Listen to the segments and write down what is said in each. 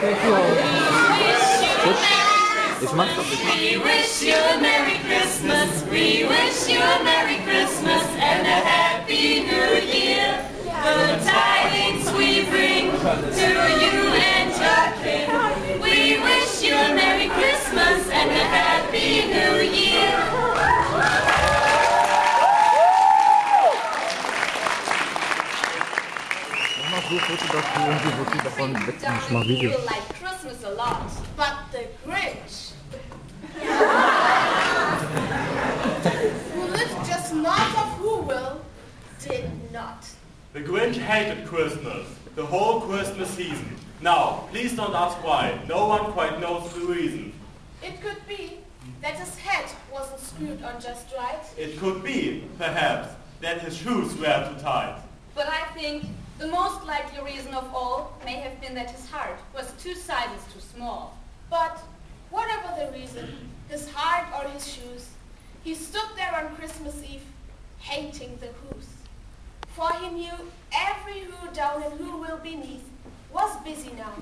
Ich mach's doch, We wish you a Merry Christmas. We wish you a Merry Christmas and a Happy New Year. The tidings we bring to you and your kin. We wish you a Merry Christmas and a Happy New Year. You like Christmas a lot, but the Grinch, who lived just north of Huhu, did not. The Grinch hated Christmas, the whole Christmas season. Now, please don't ask why. No one quite knows the reason. It could be that his head wasn't screwed on just right. It could be, perhaps, that his shoes were too tight. But I think the most likely reason of all may have been that his heart was 2 sizes too small. But whatever the reason, his heart or his shoes, he stood there on Christmas Eve, hating the Who's. For he knew every Who down and who will beneath was busy now,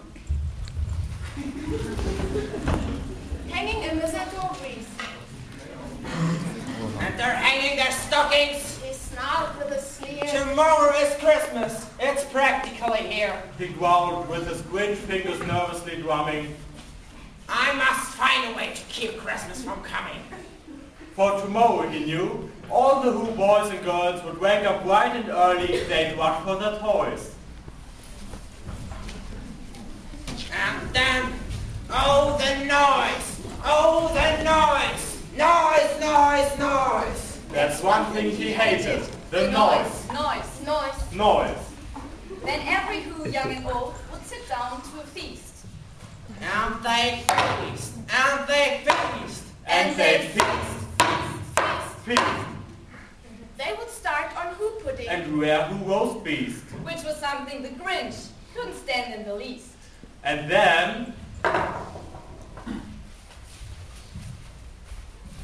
hanging a mistletoe wreath. And they're hanging their stockings. He snarled with a sneer. Tomorrow is Christmas. It's practically here. He growled with his Grinch fingers nervously drumming. I must find a way to keep Christmas from coming. For tomorrow, he knew, all the Who boys and girls would wake up bright and early. They'd rush for their toys. And then, oh the noise! Oh the noise! Noise, noise, noise! That's one thing he hated, the noise. Noise. Then every Who, young and old, would sit down to a feast. And they feast, and they feast, And they'd feast. They would start on Who pudding. And rare Who roast beast. Which was something the Grinch couldn't stand in the least. And then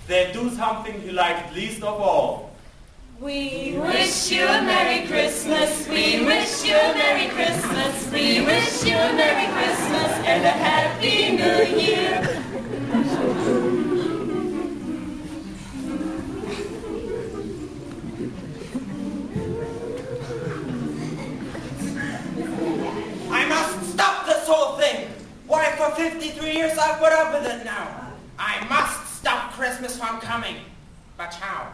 they'd do something he liked least of all. We wish you a Merry Christmas. We wish you a Merry Christmas. We wish you a Merry Christmas and a Happy New Year. I must stop this whole thing! Why, for 53 years I've put up with it now. I must stop Christmas from coming. But how?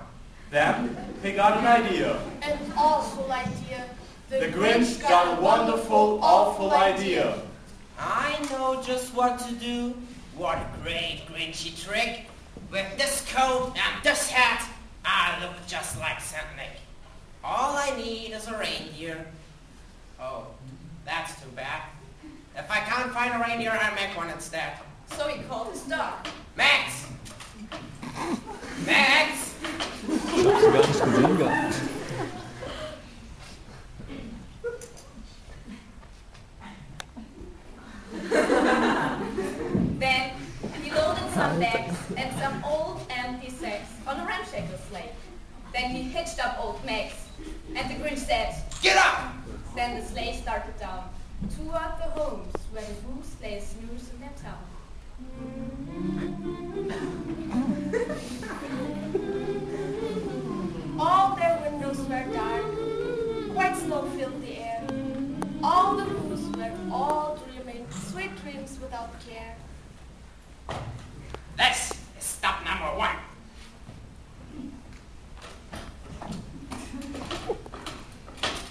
Then he got an idea. An awful idea. The Grinch got a wonderful, awful idea. I know just what to do. What a great Grinchy trick. With this coat and this hat, I look just like Saint Nick. All I need is a reindeer. Oh, that's too bad. If I can't find a reindeer, I'll make one instead. So he called his dog. Max! Max! Gar nicht gesehen gehabt. Then he loaded some bags and some old empty sacks on a ramshackle sleigh. Then he hitched up old Max, and the Grinch said, Get up! Then the sleigh started down toward the homes where the Who's lay snooze in their town. All their windows were dark. White snow filled the air. All the Who's were all dreaming sweet dreams without care. This is stop number 1.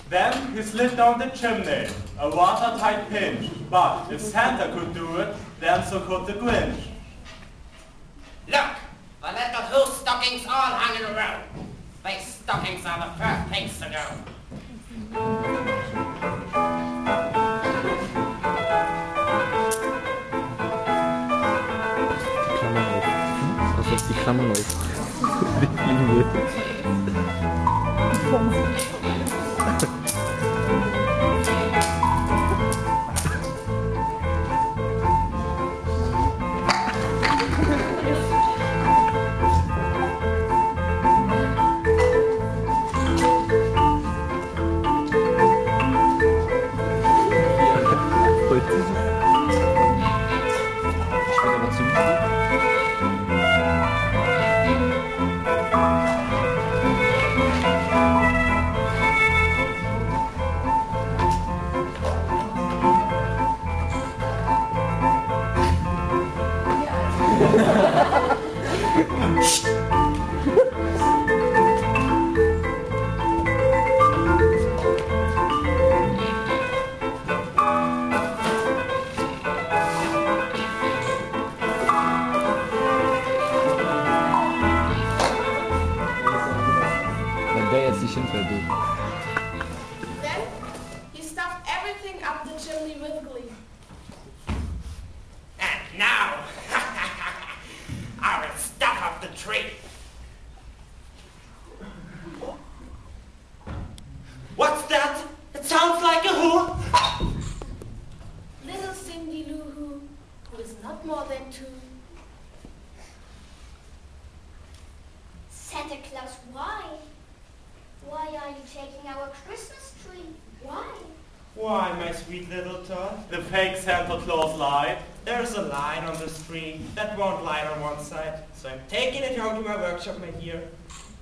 Then he slid down the chimney, a watertight pinch. But if Santa could do it, then so could the Grinch. Look, the little Who stockings all hung in a row. These stockings are the first things to go. Die Klammern auf. Die fliegen will. Heute der jetzt nicht hinfällt, du. Then he stuffed everything up the chimney with glee. And now, I will stuff up the tree. What's that? It sounds like a who? Little Cindy Lou who is not more than 2. Santa Claus, why? Why are you taking our Christmas tree? Why? Why, my sweet little tot? The fake Santa Claus light. There's a line on this tree that won't light on one side, so I'm taking it home to my workshop, my dear.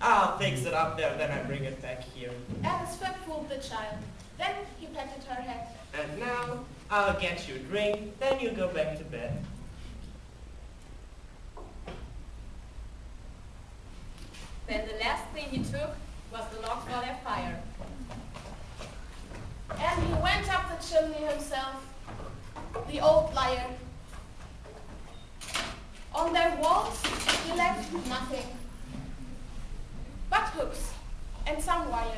I'll fix it up there, then I bring it back here. Alice fooled the child. Then he patted her head. And now, I'll get you a drink, then you go back to bed. Then the last thing he took was the logs for their fire. And he went up the chimney himself, the old liar. On their walls, he left nothing but hooks and some wire.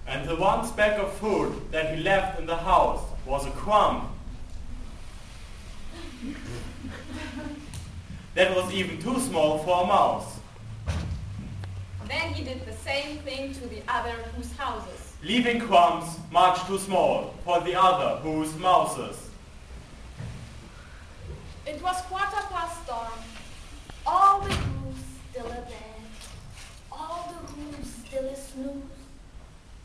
And the one speck of food that he left in the house was a crumb. That was even too small for a mouse. Then he did the same thing to the other whose houses. Leaving crumbs much too small for the other whose mouses. It was 15:15 dawn. All the who's still abed. All the who's still snooze.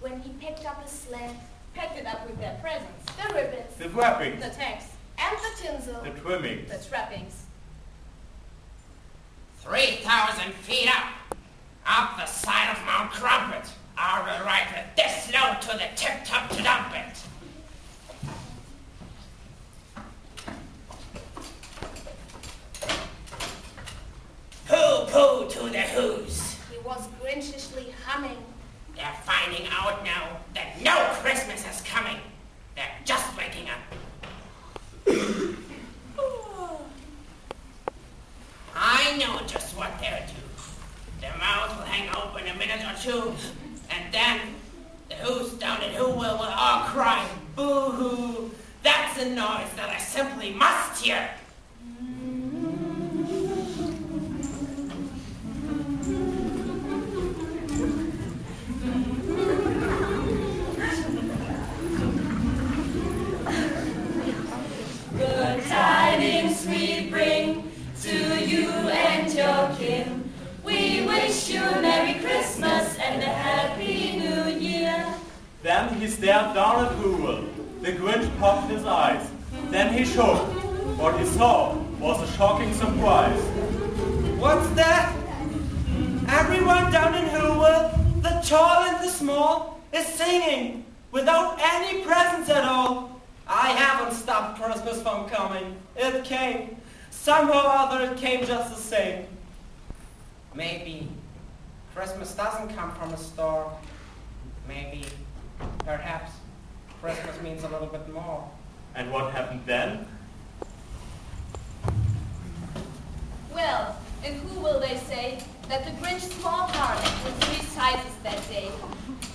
When he picked up his sled, Packed it up with their presents. the ribbons, The wrappings, The tags. and the tinsel. the trimmings. The trappings. 3,000 feet up the side of Mount Crumpet. I will ride with this load to the tip-top to dump it. Pooh-pooh to the who's. He was grinchishly humming. They're finding out now that no Christmas is coming. They're just waking up. I know just what they'll do. Their mouths will hang open a minute or two, and then the who's down at Huhu will all cry, boo-hoo. That's a noise that I simply must hear. Good tidings we bring to you and your kin. We wish you a Merry Christmas and a Happy New Year. Then he stared down at Huhu. The Grinch popped his eyes. Then he shook. What he saw was a shocking surprise. What's that? Everyone down in Huhu, the tall and the small, is singing without any presents at all. I haven't stopped Christmas from coming. It came. Somehow or other it came just the same. Maybe Christmas doesn't come from a store. Maybe, perhaps, Christmas means a little bit more. And what happened then? Well, and who will they say that the Grinch's small heart was 3 sizes that day?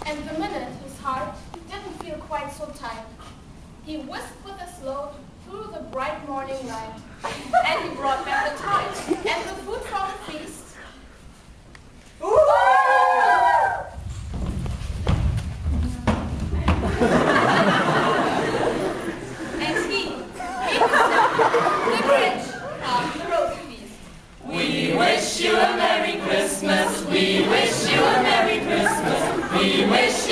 And the minute his heart didn't feel quite so tight, he whisked with his load through the bright morning light. And he brought back the toys. And the food from the feast. And he the Grinch, the roast feast. We wish you a Merry Christmas. We wish you a Merry Christmas. We wish